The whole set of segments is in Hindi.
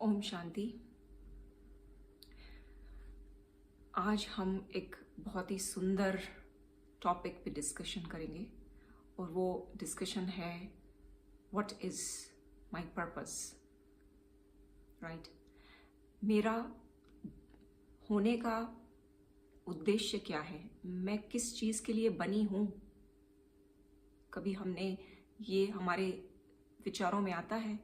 ओम शांति। आज हम एक बहुत ही सुंदर टॉपिक पे डिस्कशन करेंगे और वो डिस्कशन है what is my purpose. Right, मेरा होने का उद्देश्य क्या है, मैं किस चीज़ के लिए बनी हूँ। कभी हमने ये हमारे विचारों में आता है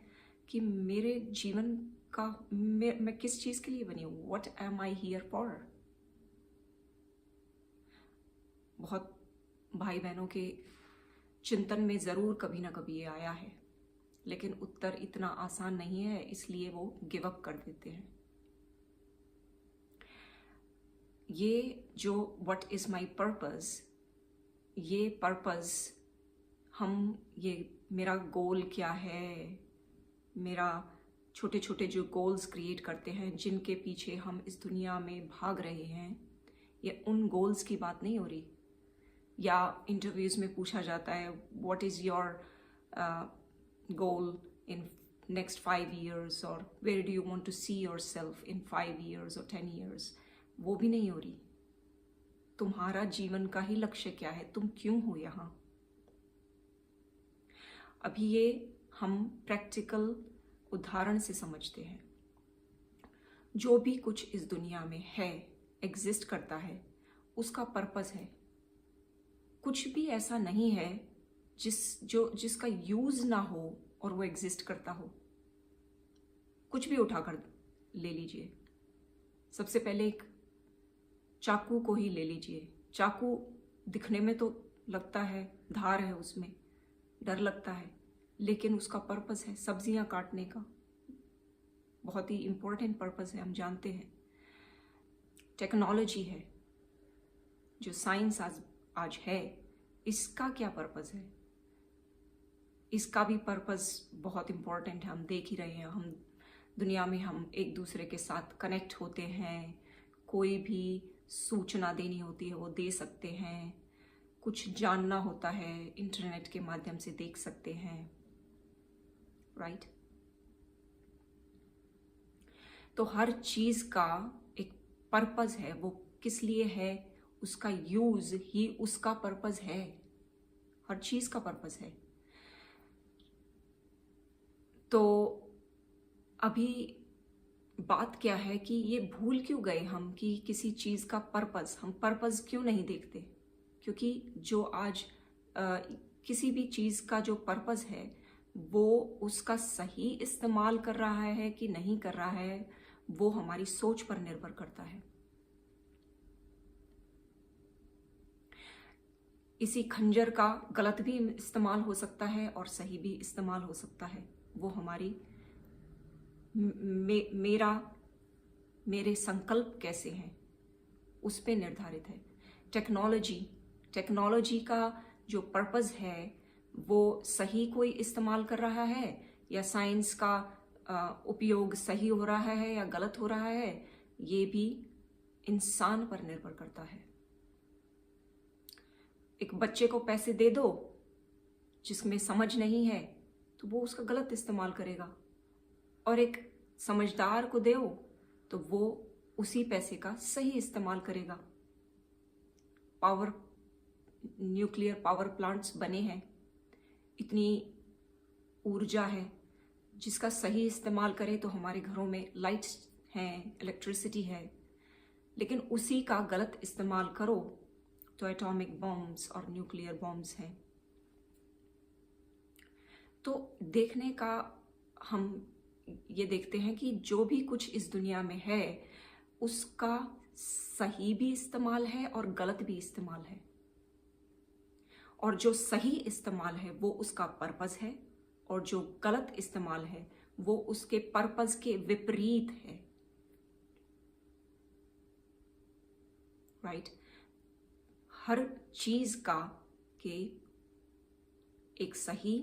कि मेरे जीवन का मैं किस चीज़ के लिए बनी हूँ, what am I hear for. बहुत भाई बहनों के चिंतन में ज़रूर कभी ना कभी ये आया है, लेकिन उत्तर इतना आसान नहीं है, इसलिए वो गिव अप कर देते हैं। ये जो व्हाट इज़ माई पर्पस, ये पर्पस ये मेरा गोल क्या है, मेरा छोटे छोटे जो गोल्स क्रिएट करते हैं जिनके पीछे हम इस दुनिया में भाग रहे हैं, ये उन गोल्स की बात नहीं हो रही। या इंटरव्यूज़ में पूछा जाता है what is your goal in next 5 years और where do you want to see yourself in 5 years और 10 years। वो भी नहीं हो रही। तुम्हारा जीवन का ही लक्ष्य क्या है, तुम क्यों हो यहाँ। अभी ये हम प्रैक्टिकल उदाहरण से समझते हैं। जो भी कुछ इस दुनिया में है, एग्जिस्ट करता है, उसका पर्पस है। कुछ भी ऐसा नहीं है जिसका यूज ना हो और वो एग्जिस्ट करता हो। कुछ भी उठाकर ले लीजिए। सबसे पहले एक चाकू को ही ले लीजिए। चाकू दिखने में तो लगता है, धार है उसमें, डर लगता है, लेकिन उसका पर्पस है सब्जियां काटने का। बहुत ही इंपॉर्टेंट पर्पस है, हम जानते हैं। टेक्नोलॉजी है, जो साइंस आज है, इसका क्या पर्पस है। इसका भी पर्पस बहुत इंपॉर्टेंट है। हम देख ही रहे हैं, हम दुनिया में हम एक दूसरे के साथ कनेक्ट होते हैं। कोई भी सूचना देनी होती है वो दे सकते हैं। कुछ जानना होता है इंटरनेट के माध्यम से देख सकते हैं। राइट, तो हर चीज का एक पर्पस है। वो किस लिए है, उसका यूज ही उसका पर्पस है। हर चीज का पर्पस है। तो अभी बात क्या है कि ये भूल क्यों गए हम कि किसी चीज का पर्पस, हम पर्पस क्यों नहीं देखते। क्योंकि जो आज किसी भी चीज का जो पर्पस है, वो उसका सही इस्तेमाल कर रहा है कि नहीं कर रहा है, वो हमारी सोच पर निर्भर करता है। इसी खंजर का गलत भी इस्तेमाल हो सकता है और सही भी इस्तेमाल हो सकता है। वो हमारी मेरे संकल्प कैसे हैं उस पे निर्धारित है। टेक्नोलॉजी का जो पर्पस है, वो सही कोई इस्तेमाल कर रहा है या साइंस का उपयोग सही हो रहा है या गलत हो रहा है, ये भी इंसान पर निर्भर करता है। एक बच्चे को पैसे दे दो जिसमें समझ नहीं है, तो वो उसका गलत इस्तेमाल करेगा। और एक समझदार को दो तो वो उसी पैसे का सही इस्तेमाल करेगा। न्यूक्लियर पावर प्लांट्स बने हैं, इतनी ऊर्जा है, जिसका सही इस्तेमाल करें तो हमारे घरों में लाइट्स हैं, इलेक्ट्रिसिटी है। लेकिन उसी का गलत इस्तेमाल करो तो एटॉमिक बॉम्ब्स और न्यूक्लियर बॉम्ब्स हैं। तो देखने का हम ये देखते हैं कि जो भी कुछ इस दुनिया में है, उसका सही भी इस्तेमाल है और गलत भी इस्तेमाल है। और जो सही इस्तेमाल है वो उसका पर्पस है, और जो गलत इस्तेमाल है वो उसके पर्पस के विपरीत है। राइट, हर चीज का के एक सही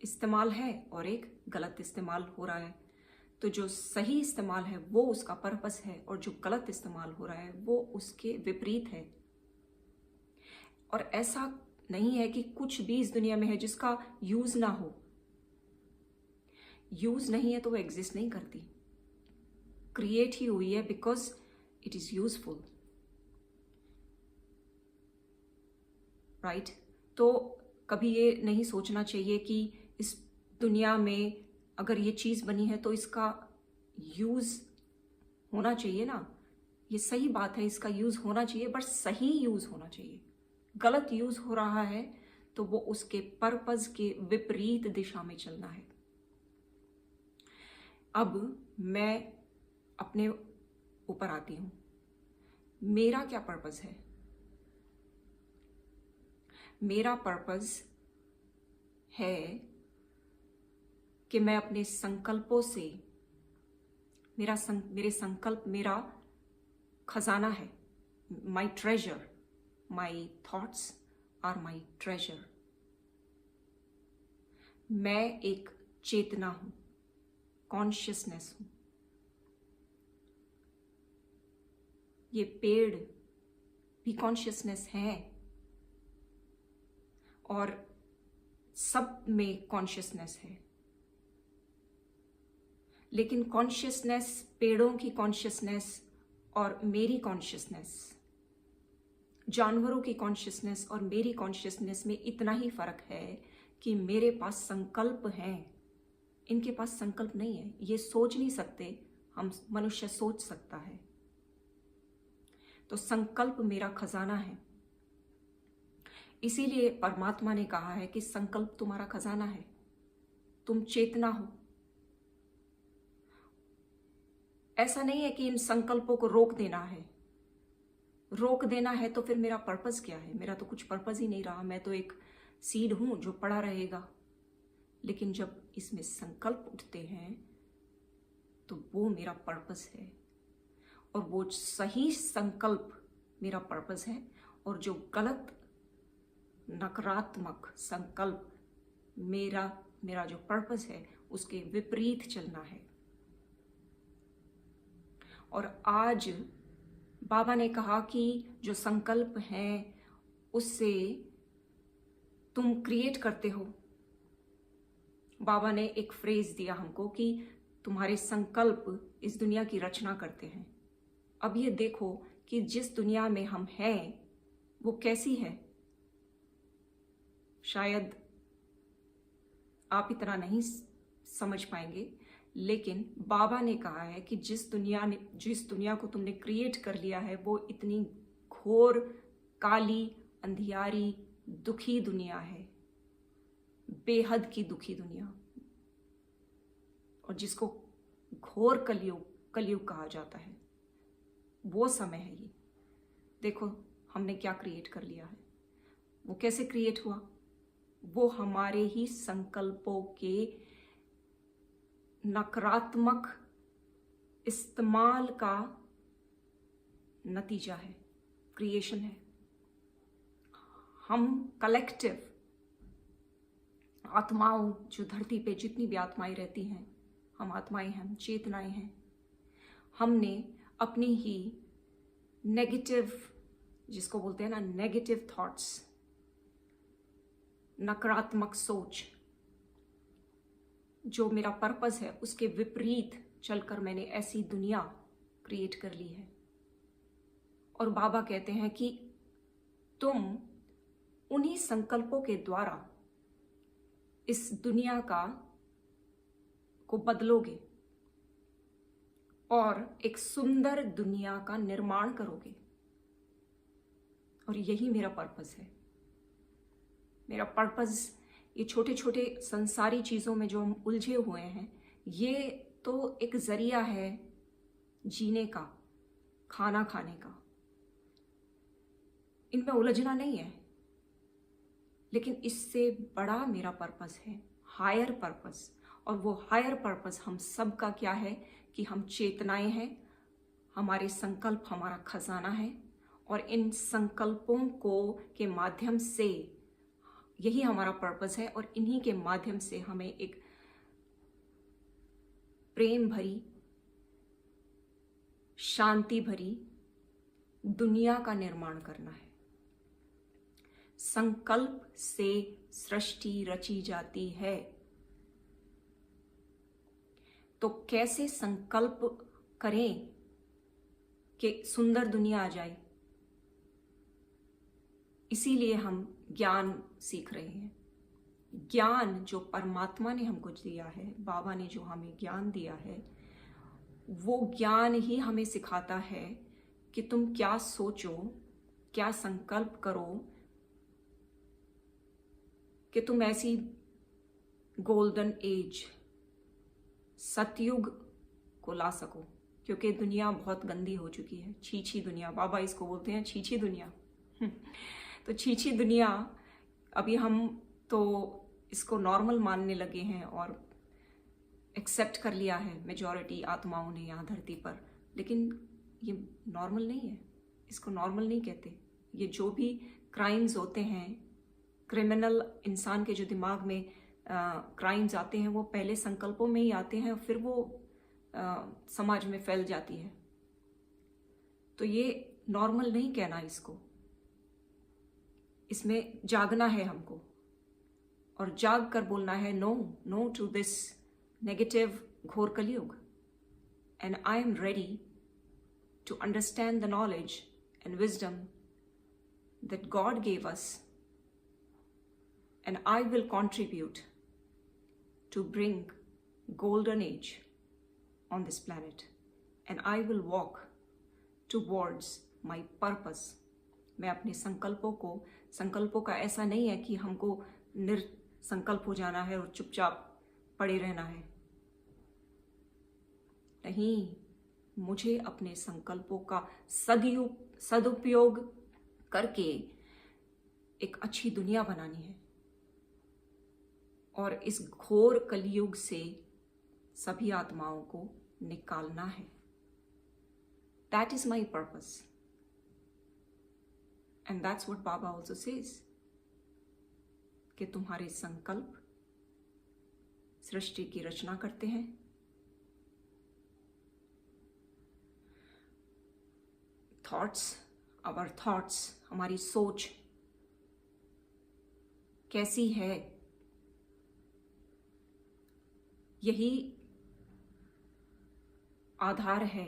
इस्तेमाल है और एक गलत इस्तेमाल हो रहा है। तो जो सही इस्तेमाल है वो उसका पर्पस है, और जो गलत इस्तेमाल हो रहा है वो उसके विपरीत है। और ऐसा नहीं है कि कुछ भी इस दुनिया में है जिसका यूज ना हो। यूज नहीं है तो वो एग्जिस्ट नहीं करती। क्रिएट ही हुई है because it is useful, right? तो कभी ये नहीं सोचना चाहिए कि इस दुनिया में अगर ये चीज़ बनी है तो इसका यूज़ होना चाहिए ना। ये सही बात है, इसका यूज़ होना चाहिए, बट सही यूज़ होना चाहिए। गलत यूज़ हो रहा है तो वो उसके पर्पस के विपरीत दिशा में चलना है। अब मैं अपने ऊपर आती हूँ। मेरा क्या पर्पस है? मेरा पर्पस है कि मैं अपने संकल्पों से, मेरे संकल्प मेरा खजाना है। My treasure, my thoughts are my treasure. मैं एक चेतना हूं, कॉन्शियसनेस हूं। ये पेड़ भी कॉन्शियसनेस है और सब में कॉन्शियसनेस है, लेकिन कॉन्शियसनेस, पेड़ों की कॉन्शियसनेस और मेरी कॉन्शियसनेस, जानवरों की कॉन्शियसनेस और मेरी कॉन्शियसनेस में इतना ही फर्क है कि मेरे पास संकल्प हैं, इनके पास संकल्प नहीं है। ये सोच नहीं सकते, हम मनुष्य सोच सकता है। तो संकल्प मेरा खजाना है। इसीलिए परमात्मा ने कहा है कि संकल्प तुम्हारा खजाना है, तुम चेतना हो। ऐसा नहीं है कि इन संकल्पों को रोक देना है। रोक देना है तो फिर मेरा पर्पस क्या है? मेरा तो कुछ पर्पस ही नहीं रहा। मैं तो एक सीड हूं जो पड़ा रहेगा। लेकिन जब इसमें संकल्प उठते हैं तो वो मेरा पर्पस है, और वो सही संकल्प मेरा पर्पस है, और जो गलत नकारात्मक संकल्प मेरा जो पर्पस है उसके विपरीत चलना है। और आज बाबा ने कहा कि जो संकल्प हैं उससे तुम क्रिएट करते हो। बाबा ने एक फ्रेज दिया हमको कि तुम्हारे संकल्प इस दुनिया की रचना करते हैं। अब ये देखो कि जिस दुनिया में हम हैं वो कैसी है। शायद आप इतना नहीं समझ पाएंगे, लेकिन बाबा ने कहा है कि जिस दुनिया को तुमने क्रिएट कर लिया है वो इतनी घोर, काली, अंधियारी, दुखी दुनिया है, बेहद की दुखी दुनिया, और जिसको घोर कलयुग कहा जाता है। वो समय है ये। देखो हमने क्या क्रिएट कर लिया है। वो कैसे क्रिएट हुआ? वो हमारे ही संकल्पों के नकारात्मक इस्तेमाल का नतीजा है, क्रिएशन है। हम कलेक्टिव आत्माओं, जो धरती पे जितनी भी आत्माएं रहती हैं, हम आत्माएं हैं, हम चेतनाएं हैं। हमने अपनी ही नेगेटिव, जिसको बोलते हैं ना नेगेटिव थॉट्स, नकारात्मक सोच, जो मेरा पर्पस है उसके विपरीत चलकर मैंने ऐसी दुनिया क्रिएट कर ली है। और बाबा कहते हैं कि तुम उन्हीं संकल्पों के द्वारा इस दुनिया को बदलोगे और एक सुंदर दुनिया का निर्माण करोगे। और यही मेरा पर्पस है। मेरा पर्पस ये छोटे छोटे संसारी चीज़ों में जो हम उलझे हुए हैं, ये तो एक जरिया है जीने का, खाना खाने का। इनमें उलझना नहीं है, लेकिन इससे बड़ा मेरा पर्पस है, हायर पर्पस। और वो हायर पर्पस हम सब का क्या है कि हम चेतनाएं हैं, हमारे संकल्प हमारा खजाना है, और इन संकल्पों के माध्यम से यही हमारा पर्पस है। और इन्हीं के माध्यम से हमें एक प्रेम भरी, शांति भरी दुनिया का निर्माण करना है। संकल्प से सृष्टि रची जाती है। तो कैसे संकल्प करें कि सुंदर दुनिया आ जाए। इसीलिए हम ज्ञान सीख रहे हैं। ज्ञान जो परमात्मा ने हमको दिया है, बाबा ने जो हमें ज्ञान दिया है, वो ज्ञान ही हमें सिखाता है कि तुम क्या सोचो, क्या संकल्प करो कि तुम ऐसी गोल्डन एज, सतयुग को ला सको। क्योंकि दुनिया बहुत गंदी हो चुकी है, छीछी दुनिया, बाबा इसको बोलते हैं छीछी दुनिया। तो छीछी दुनिया, अभी हम तो इसको नॉर्मल मानने लगे हैं और एक्सेप्ट कर लिया है मेजॉरिटी आत्माओं ने यहाँ धरती पर, लेकिन ये नॉर्मल नहीं है, इसको नॉर्मल नहीं कहते। ये जो भी क्राइम्स होते हैं, क्रिमिनल इंसान के जो दिमाग में क्राइम्स आते हैं, वो पहले संकल्पों में ही आते हैं और फिर वो समाज में फैल जाती है। तो ये नॉर्मल नहीं कहना इसको, इसमें जागना है हमको और जाग कर बोलना है no, no to this negative घोर Kalyug. And I am ready to understand the knowledge and wisdom that God gave us, and I will contribute to bring golden age on this planet, and I will walk towards my purpose. मैं अपने संकल्पों का ऐसा नहीं है कि हमको निर्संकल्प हो जाना है और चुपचाप पड़े रहना है। नहीं, मुझे अपने संकल्पों का सदुपयोग करके एक अच्छी दुनिया बनानी है और इस घोर कलयुग से सभी आत्माओं को निकालना है। That is my purpose. And that's what Baba also says, कि तुम्हारे संकल्प सृष्टि की रचना करते हैं। our thoughts, हमारी सोच कैसी है, यही आधार है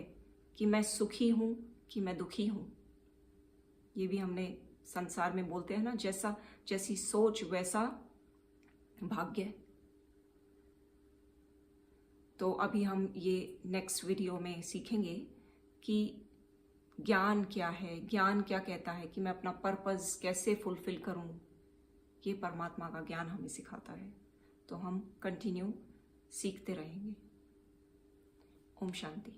कि मैं सुखी हूं कि मैं दुखी हूं। ये भी हमने संसार में बोलते हैं ना, जैसी सोच वैसा भाग्य। तो अभी हम ये नेक्स्ट वीडियो में सीखेंगे कि ज्ञान क्या है, ज्ञान क्या कहता है, कि मैं अपना पर्पस कैसे फुलफिल करूं। ये परमात्मा का ज्ञान हमें सिखाता है। तो हम कंटिन्यू सीखते रहेंगे। ओम शांति।